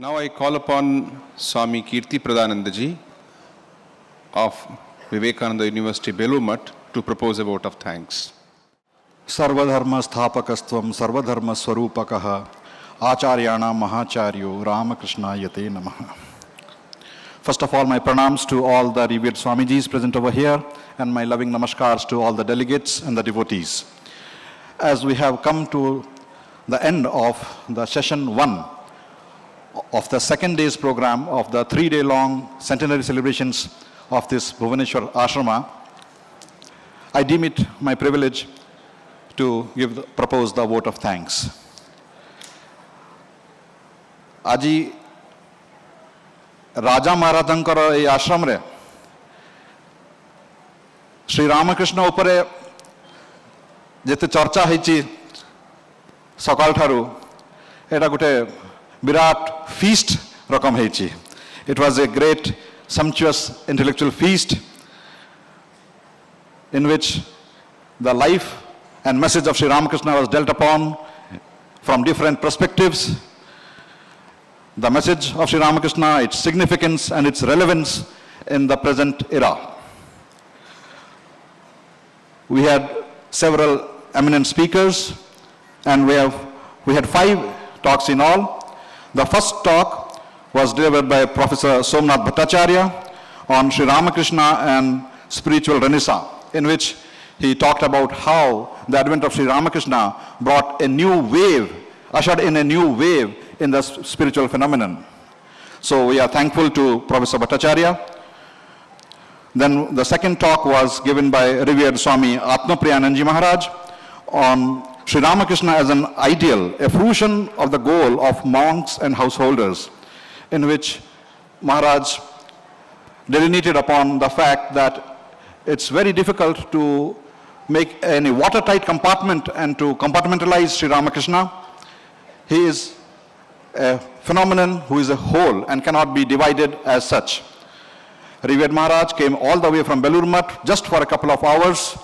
Now I call upon Swami Kirtipradanandaji of Vivekananda University, Belur to propose a vote of thanks. Sarvadharma sthapakastvam sarvadharma swarupakaha acharyana mahacharyo Ramakrishna yate namaha. First of all, my pranams to all the revered Swamijis present over here, and my loving namaskars to all the delegates and the devotees. As we have come to the end of the session 1 of the second day's program of the 3-day-long centenary celebrations of this Bhubaneswar ashrama, I deem it my privilege to propose the vote of thanks. Aji Raja Maharajankar ei ashram re Shri Ramakrishna upare jete charcha heichi sakal tharu eta gote birat feast rakam heichi. It was a great sumptuous intellectual feast in which the life and message of Sri Ramakrishna was dealt upon from different perspectives. The message of Sri Ramakrishna, its significance and its relevance in the present era. We had several eminent speakers, and we had 5 talks in all. The first talk was delivered by Professor Somnath Bhattacharya on Sri Ramakrishna and spiritual renaissance, in which he talked about how the advent of Sri Ramakrishna brought a new wave, ushered in a new wave in the spiritual phenomenon. So we are thankful to Professor Bhattacharya. Then the second talk was given by revered Swami Atmapriyanandaji Maharaj on Sri Ramakrishna as an ideal, a fruition of the goal of monks and householders, in which Maharaj delineated upon the fact that it's very difficult to make any watertight compartment and to compartmentalize Sri Ramakrishna. He is a phenomenon who is a whole and cannot be divided as such. Revered Maharaj came all the way from Belur just for a couple of hours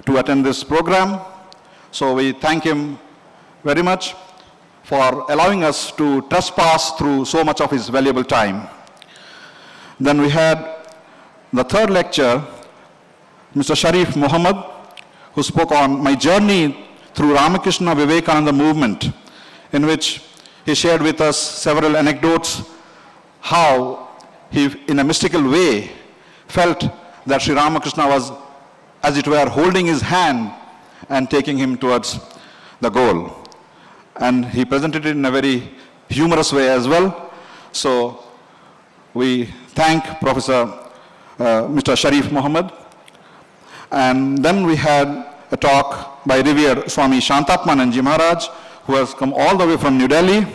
to attend this program. So we thank him very much for allowing us to trespass through so much of his valuable time. Then we had the third lecture, Mr. Sharif Muhammad, who spoke on my journey through Ramakrishna Vivekananda movement, in which he shared with us several anecdotes, how he, in a mystical way, felt that Sri Ramakrishna was, as it were, holding his hand and taking him towards the goal. And he presented it in a very humorous way as well. So we thank Professor Mr. Sharif Muhammad. And then we had a talk by revered Swami Shantatmanandaji Maharaj, who has come all the way from New Delhi,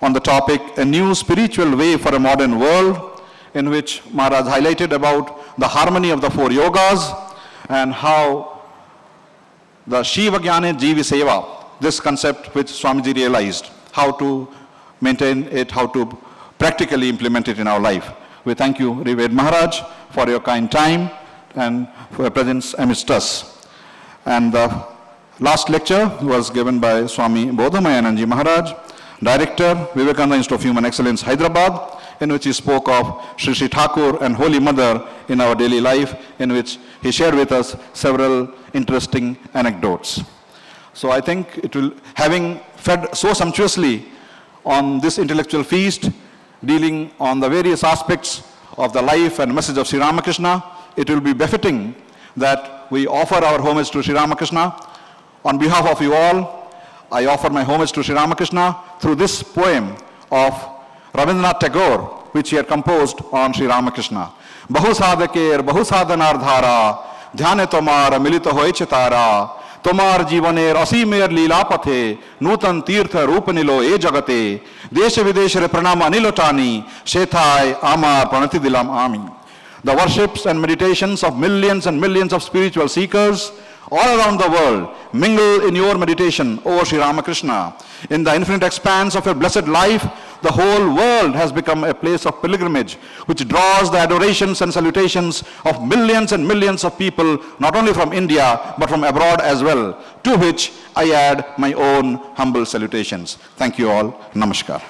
on the topic, A New Spiritual Way for a Modern World, in which Maharaj highlighted about the harmony of the 4 yogas and how the Shiva Jnane Jivi Seva, this concept which Swamiji realized, how to maintain it, how to practically implement it in our life. We thank you, Revered Maharaj, for your kind time and for your presence amidst us. And the last lecture was given by Swami Bodhamayanandaji Maharaj, Director, Vivekananda Institute of Human Excellence, Hyderabad, in which he spoke of Sri Sri Thakur and Holy Mother in our daily life, in which he shared with us several interesting anecdotes. So I think it will, having fed so sumptuously on this intellectual feast, dealing on the various aspects of the life and message of Sri Ramakrishna, it will be befitting that we offer our homage to Sri Ramakrishna. On behalf of you all, I offer my homage to Sri Ramakrishna through this poem of Rabindranath Tagore, which he had composed on Sri Ramakrishna. Bahu sadhaker, bahu sadhanar dhara, dhyane tomar milita hoeche tara, tomar jivaner asimer leela pathe, nutan tirtha rupanilo e jagate, desha videsha pranama nilotani, shethai amar pranati dilam ami. The worships and meditations of millions and millions of spiritual seekers all around the world mingle in your meditation, O Sri Ramakrishna. In the infinite expanse of your blessed life, the whole world has become a place of pilgrimage, which draws the adorations and salutations of millions and millions of people, not only from India, but from abroad as well, to which I add my own humble salutations. Thank you all. Namaskar.